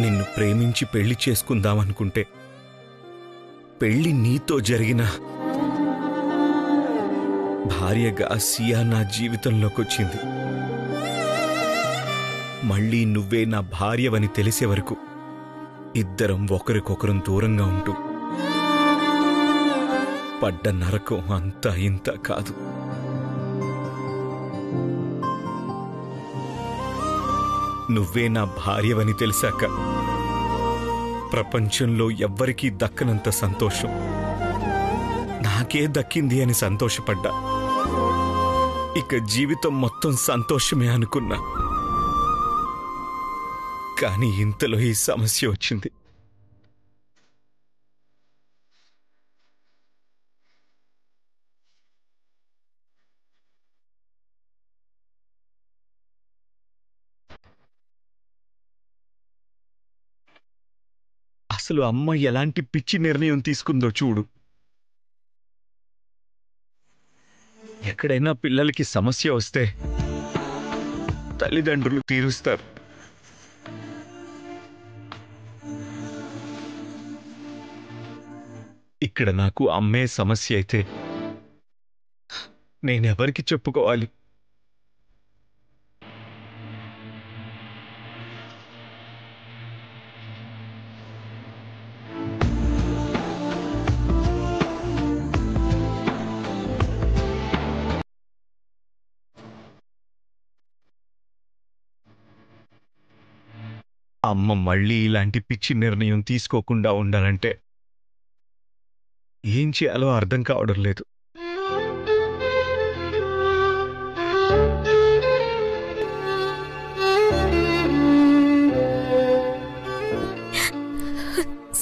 నిన్ను ప్రేమించి పెళ్లి చేసుకుందామనుకుంటే పెళ్లి నీతో జరిగిన భార్యగా సియా నా జీవితంలోకొచ్చింది. మళ్ళీ నువ్వే నా భార్యవని తెలిసే వరకు ఇద్దరం ఒకరికొకరం దూరంగా ఉంటూ పడ్డ నరకం అంతా ఇంత కాదు. నువ్వే నా భార్యవని తెలిసాక ప్రపంచంలో ఎవ్వరికీ దక్కనంత సంతోషం నాకే దక్కింది అని సంతోషపడ్డా. ఇక జీవితం మొత్తం సంతోషమే అనుకున్నా. కానీ ఇంతలో ఈ సమస్య వచ్చింది. అసలు అమ్మ ఎలాంటి పిచ్చి నిర్ణయం తీసుకుందో చూడు. ఎక్కడైనా పిల్లలకి సమస్య వస్తే తల్లిదండ్రులు తీరుస్తారు. ఇక్కడ నాకు అమ్మే సమస్య అయితే నేనెవరికి చెప్పుకోవాలి? అమ్మ మళ్ళీ ఇలాంటి పిచ్చి నిర్ణయం తీసుకోకుండా ఉండాలంటే ఏం చేయాలో అర్థం కావడం లేదు.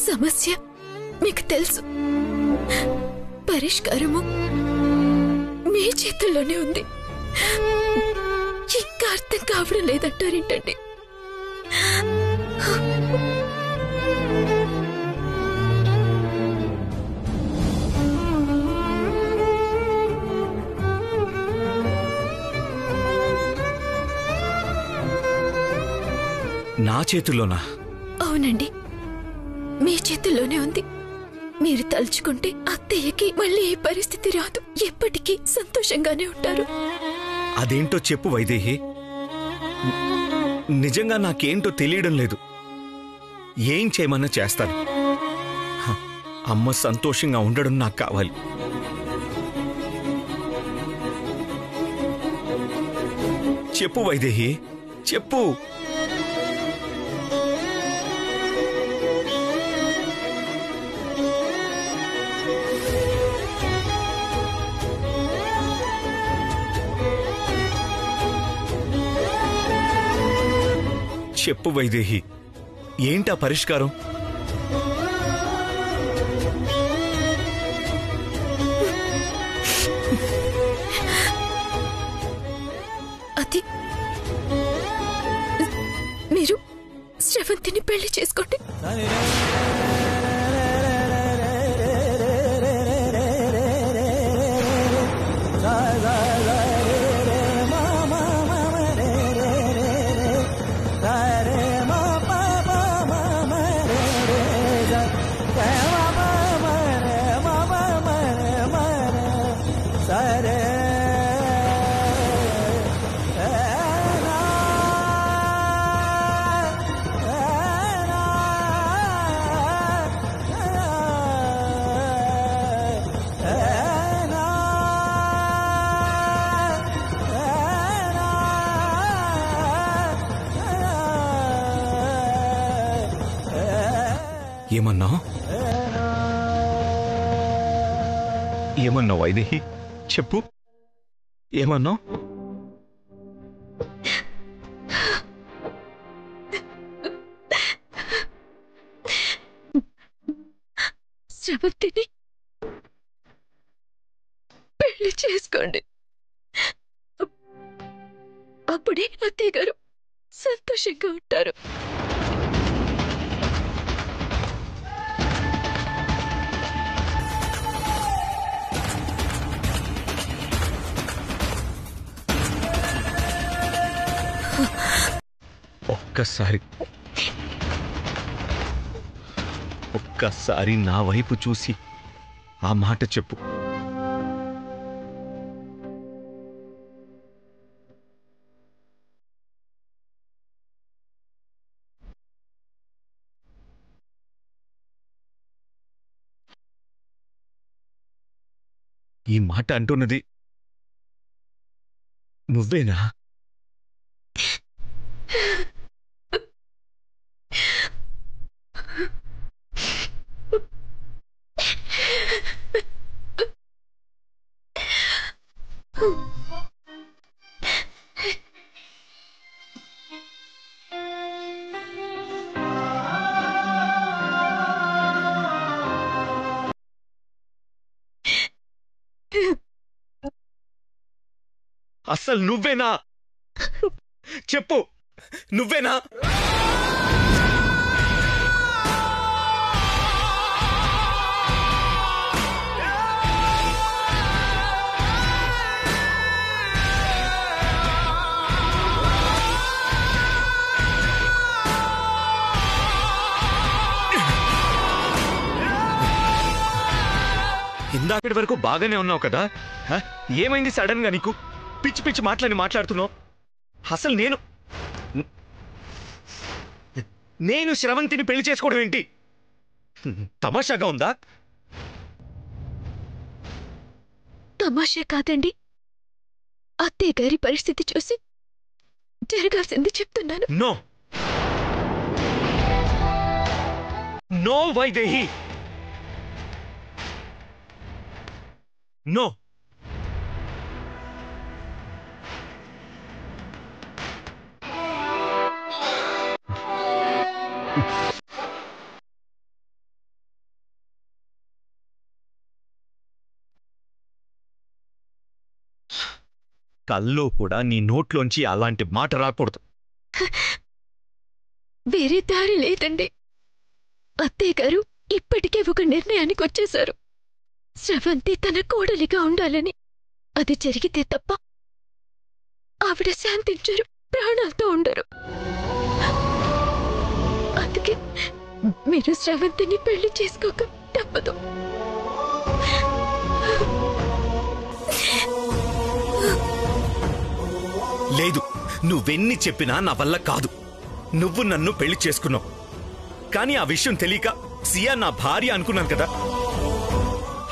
సమస్య మీకు తెలుసు, పరిష్కారము మీ చేతుల్లోనే ఉంది. ఇంకా అర్థం కావడం లేదంటారేంటండి? నా చేతుల్లోనా? అవునండి, మీ చేతుల్లోనే ఉంది. మీరు తలుచుకుంటే అత్తయ్యకి మళ్ళీ ఈ పరిస్థితి రాదు. ఎప్పటికీ సంతోషంగానే ఉంటారు. అదేంటో చెప్పు వైదేహి. నిజంగా నాకేంటో తెలియడం లేదు. ఏం చేయమన్నా చేస్తాను. అమ్మ సంతోషంగా ఉండడం నాకు కావాలి. చెప్పు వైదేహి, చెప్పు. చెప్పు వైదేహి, ఏంటా పరిష్కారం? అది మీరు శ్రవంతిని పెళ్లి చేసుకోండి. ఏమన్నావు? ఏమన్నావు వైదేహి? చెప్పు, ఏమన్నావు? శ్రవంతిని పెళ్లి చేసుకోండి. అప్పుడే అత్తయ్య గారు సంతోషంగా ఉంటారు. ఒక్కసారి ఒక్కసారి నా వైపు చూసి ఆ మాట చెప్పు. ఈ మాట అంటున్నది నువ్వేనా? అసలు నువ్వేనా? చెప్పు, నువ్వేనా? ఇందాకటి వరకు బాగానే ఉన్నావు కదా, ఏమైంది సడన్ గా నీకు? పిచ్చి పిచ్చి మాట్లాడుతున్నావు. అసలు నేను శ్రవంతిని పెళ్లి చేసుకోవడం ఏంటి? తమాషాగా ఉందా? తమాషా కాదండి, అత్తయ్య గారి పరిస్థితి చూసి జరగాల్సింది చెప్తున్నాను. No no Vaidehi, no. కల్లో కూడా నీ నోట్లోంచి అలాంటి మాట రాకూడదు. వేరే దారి లేదండి. అత్తయ్య గారు ఇప్పటికే ఒక నిర్ణయానికి వచ్చేశారు. శ్రవంతి తన కోడలిగా ఉండాలని. అది జరిగితే తప్ప ఆవిడ శాంతించరు, ప్రాణాలతో ఉండరు. అందుకే మీరు శ్రవంతిని పెళ్లి చేసుకోక తప్పదు. లేదు, నువ్వెన్ని చెప్పినా నా వల్ల కాదు. నువ్వు నన్ను పెళ్లి చేసుకున్నావు, కానీ ఆ విషయం తెలియక సియా నా భార్య అనుకున్నాను కదా.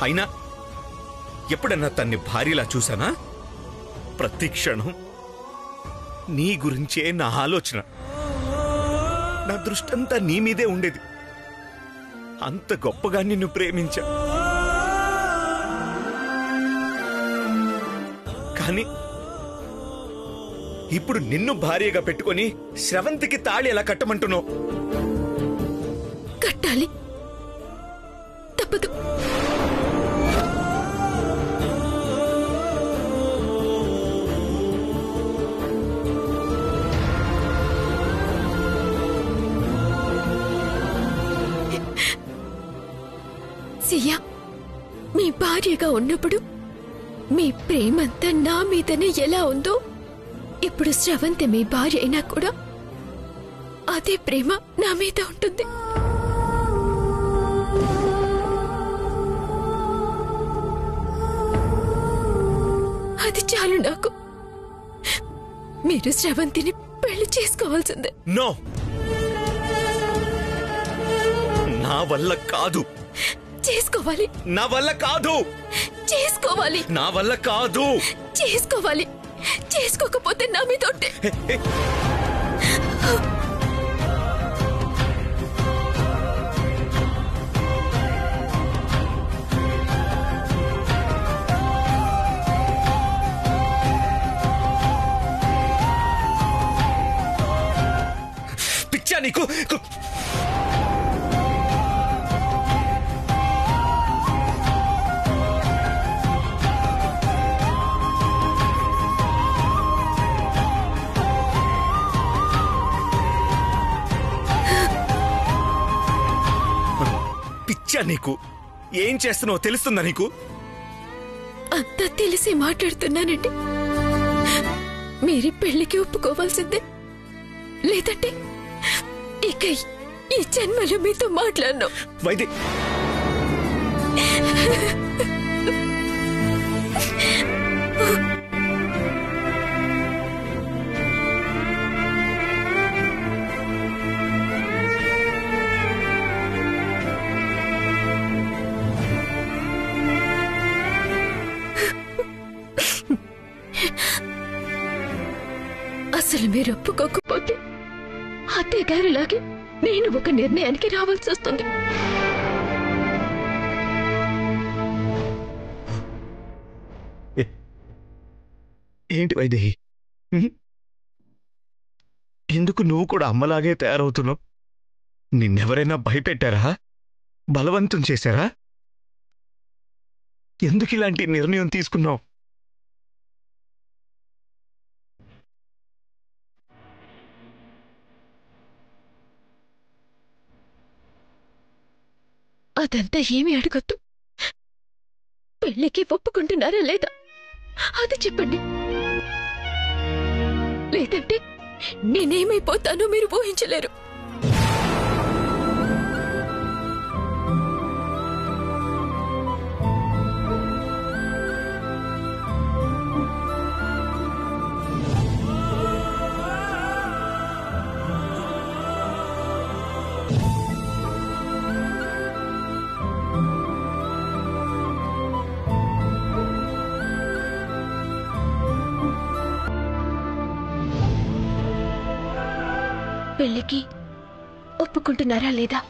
అయినా ఎప్పుడన్నా తన్ని భార్యలా చూసానా? ప్రతి క్షణం నీ గురించే నా ఆలోచన. నా దృష్టంతా నీ మీదే ఉండేది. అంత గొప్పగా నిన్ను ప్రేమించా. కానీ ఇప్పుడు నిన్ను భార్యగా పెట్టుకొని శ్రవంతికి తాళి ఎలా కట్టమంటున్నావు? కట్టాలి, తప్పదు. సియా మీ భార్యగా ఉన్నప్పుడు మీ ప్రేమంతా నా మీదనే ఎలా ఉందో, ఇప్పుడు శ్రవంతి మీ భార్య అయినా కూడా అదే ప్రేమ నా మీద ఉంటుంది. అది చాలు నాకు. మీరు శ్రవంతిని పెళ్లి చేసుకోవాల్సిందే. నో, నా వల్ల కాదు. చేసుకోవాలి. నా వల్ల కాదు. చేసుకోవాలి. నా వల్ల కాదు. చేసుకోవాలి. చేసుకోకపోతే నా మీద ఉంటే పిచ్చా నీకు? నీకు ఏం చేస్తున్నావో తెలుస్తుందా నీకు? అంతా తెలిసి మాట్లాడుతున్నానండి. మీరు పెళ్లికి ఒప్పుకోవాల్సిందే, లేదంటే ఇక ఈ జన్మలో మీతో మాట్లాడను. వైదే అసలు మీరు ఒప్పుకోకపోతే అత్తయ్య గారిలాగే నేను ఒక నిర్ణయానికి రావాల్సి వస్తుంది. ఏంటి వైదేహి, ఎందుకు నువ్వు కూడా అమ్మలాగే తయారవుతున్నావు? నిన్నెవరైనా భయపెట్టారా? బలవంతం చేశారా? ఎందుకు ఇలాంటి నిర్ణయం తీసుకున్నావు? అదంతా ఏమీ అడగొద్దు. పెళ్లికి ఒప్పుకుంటున్నారా లేదా అది చెప్పండి. లేదంటే నేనేమైపోతానో మీరు ఊహించలేరు. పెళ్లికి ఒప్పుకుంటున్నారా లేదా?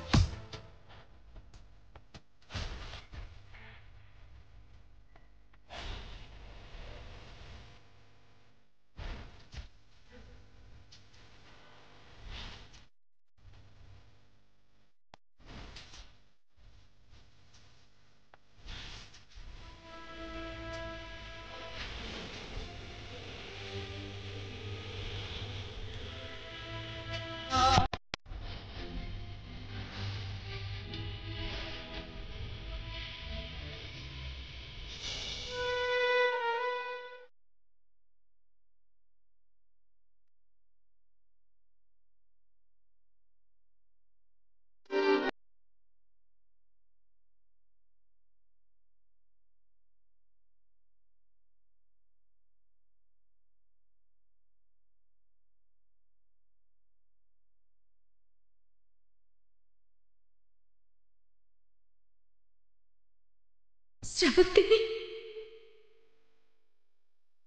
శ్రవంతిని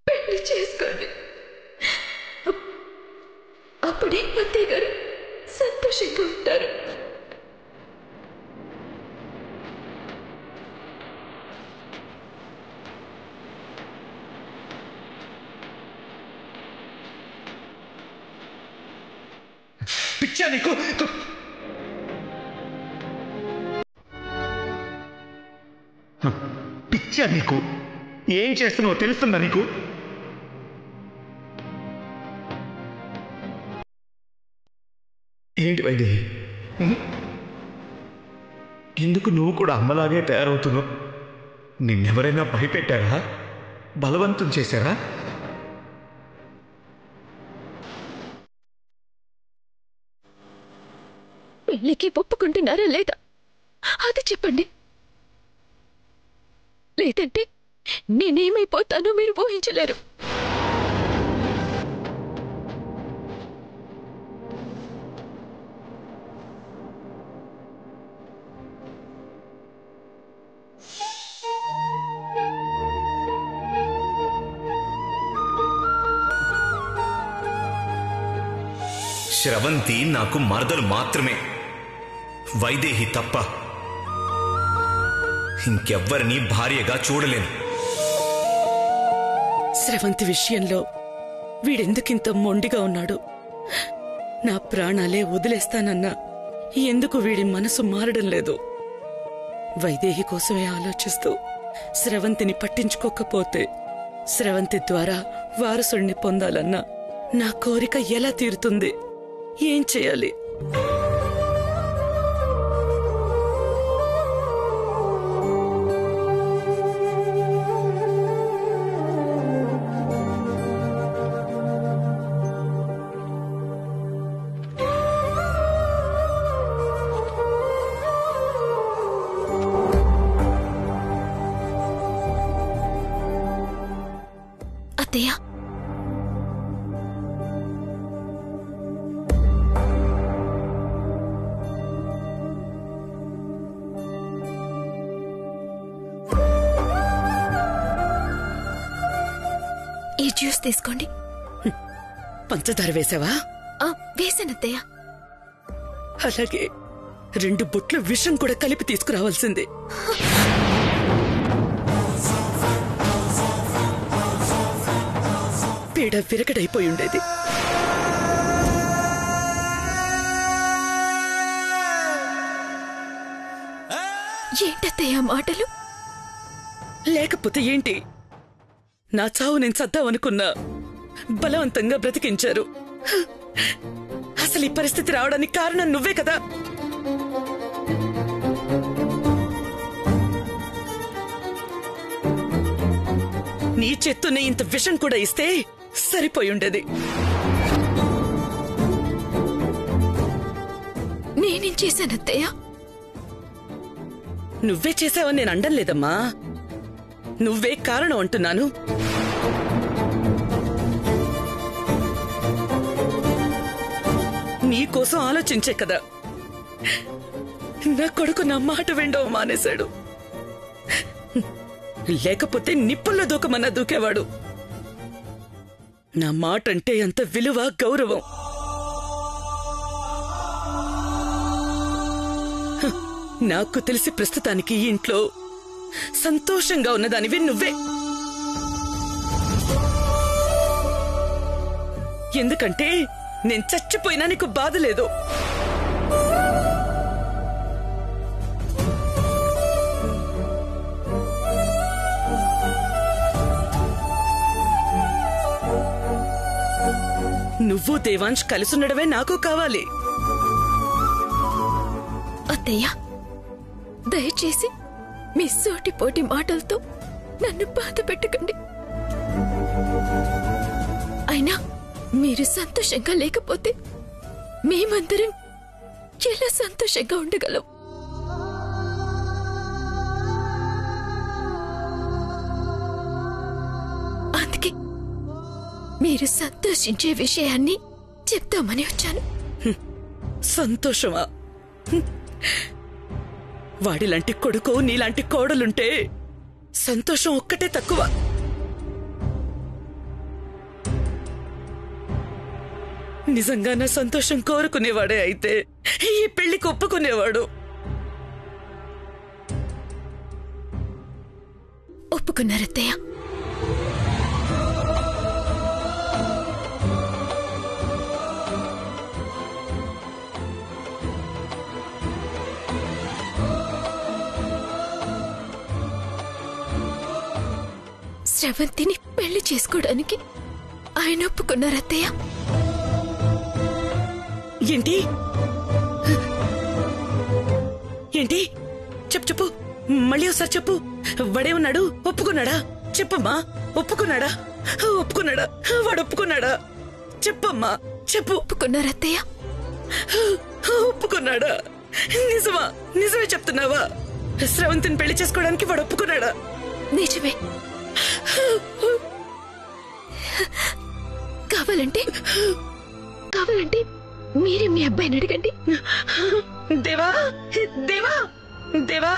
పెళ్లి చేసుకోండి. అప్పుడే అత్తయ్య గారు సంతోషంగా ఉంటారు. పిచ్చా నీకు? పిచ్చా నీకు? ఏం చేస్తున్నావో తెలుస్తుందా నీకు? ఏంటి వైదేహి, ఎందుకు నువ్వు కూడా అమ్మలాగే తయారవుతున్నావు? నిన్నెవరైనా భయపెట్టారా? బలవంతం చేశారా? పెళ్లికి ఒప్పుకుంటున్నారా లేదా అది చెప్పండి. లేదంటే నేనేమైపోతానో మీరు ఊహించలేరు. శ్రవంతి నాకు మరదలు మాత్రమే, వైదేహి తప్ప ఇంకెవ్వరిని భార్యగా చూడలేను. స్రవంతి విషయంలో వీడెందుకింత మొండిగా ఉన్నాడు? నా ప్రాణాలే వదిలేస్తానన్నా ఎందుకు వీడి మనసు మారడం లేదు? వైదేహి కోసమే ఆలోచిస్తూ స్రవంతిని పట్టించుకోకపోతే స్రవంతి ద్వారా వారసుడిని పొందాలన్నా నా కోరిక ఎలా తీరుతుంది? ఏం చేయాలి? అత్తయ్య. ఈ జ్యూస్ తీసుకోండి. పంచదార వేసావా? వేసానత్తయ్య. అలాగే 2 బుట్లు విషం కూడా కలిపి తీసుకురావాల్సిందే. పీడ విరగడైపోయి ఉండేది. ఏంటత్తయ్య మాటలు? లేకపోతే ఏంటి? నా చావు నేను చద్దామనుకున్నా బలవంతంగా బ్రతికించారు. అసలు ఈ పరిస్థితి రావడానికి కారణం నువ్వే కదా. నీ చేత్తోనే ఇంత విషం కూడా ఇస్తే సరిపోయి ఉండేది. నేనేం చేశానత్తయ్య? నువ్వే చేసావని నేను అండం లేదమ్మా, నువ్వే కారణం అంటున్నాను. నీకోసం ఆలోచించే కదా నా కొడుకు నా మాట వినడం మానేశాడు. లేకపోతే నిప్పుల్లో దూకమన్నా దూకేవాడు. నా మాట అంటే అంత విలువ, గౌరవం. నాకు తెలిసి ప్రస్తుతానికి ఇంట్లో సంతోషంగా ఉన్నదానివి నువ్వే. ఎందుకంటే నేను చచ్చిపోయినా నీకు బాధ లేదు. నువ్వు దేవాంశ్ కలిసుండడమే నాకు కావాలి. అత్తయ్య, దయచేసి మీ సోటిపోటి మాటలతో నన్ను బాధ పెట్టకండి. అయినా మీరు సంతోషంగా లేకపోతే మేమందరం ఎలా సంతోషంగా ఉండగలం? అందుకే మీరు సంతోషించే విషయాన్ని చెప్తామని వచ్చాను. సంతోషమా? వాడిలాంటి కొడుకు, నీలాంటి కోడలుంటే సంతోషం ఒక్కటే తక్కువ. నిజంగా నా సంతోషం కోరుకునేవాడే అయితే ఈ పెళ్లికి ఒప్పుకునేవాడు. ఒప్పుకున్నారత్తయ్య. శ్రవంతిని పెళ్లి చేసుకోవడానికి ఆయన ఒప్పుకున్నారత్తయ్య. ఏంటి ఏంటి? చెప్పు, మళ్ళీ ఒకసారి చెప్పు. వాడే ఉన్నాడు, ఒప్పుకున్నాడా? చెప్పమ్మా, ఒప్పుకున్నాడా? ఒప్పుకున్నాడా? వాడు ఒప్పుకున్నాడా? చెప్పమ్మా, చెప్పు. ఒప్పుకున్నారత్తయ్య. ఒప్పుకున్నాడా? నిజమా? నిజమే చెప్తున్నావా? శ్రవంతిని పెళ్లి చేసుకోవడానికి వాడు ఒప్పుకున్నాడా? నిజమే. కావాలంటే మీరే మీ అబ్బాయిని అడగండి. దేవా, దేవా, దేవా.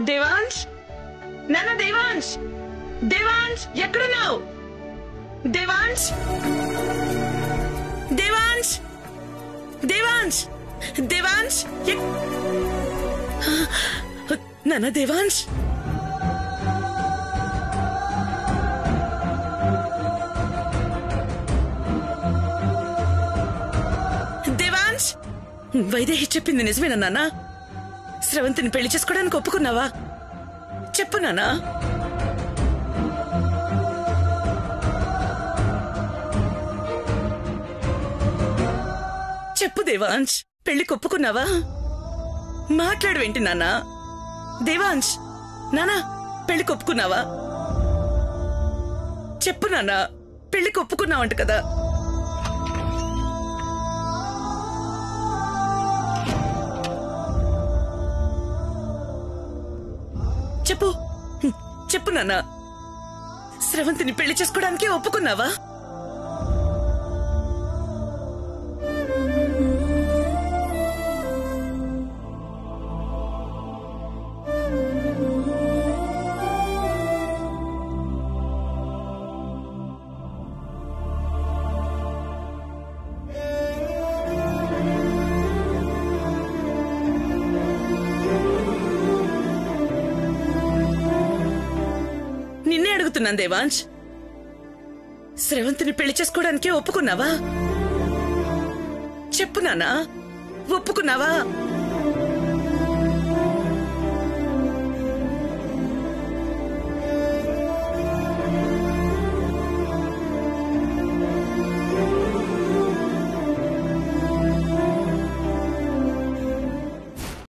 దేవాంశ్, నాన్న దేవాంశ్, దేవాంశ్ ఎక్కడున్నావు? దేవాంశ్, దేవాంశ్, దేవాంశ్, దేవాంశ్, నాన్న దేవాంశ్. దేవాంశ్, వైదేహి చెప్పింది నిజమేనా నాన్న? శ్రవంతిని పెళ్లి చేసుకోవడానికి ఒప్పుకున్నావా? చెప్పు నాన్నా. చెప్పు దేవాంశ్, పెళ్లికి ఒప్పుకున్నావా? మాట్లాడవేంటి నాన్నా? దేవాంశ్, నానా పెళ్లికి ఒప్పుకున్నావా? చెప్పు నాన్నా, పెళ్లికి ఒప్పుకున్నావంట కదా? చెప్పు చెప్పు నాన్నా, స్రవంతిని పెళ్లి చేసుకోవడానికి ఒప్పుకున్నావా? నిన్నే అడుగుతున్నాను దేవాంశ్, స్రవంతిని పెళ్లి చేసుకోవడానికి ఒప్పుకున్నావా? చెప్పు నాన్నా, ఒప్పుకున్నావా?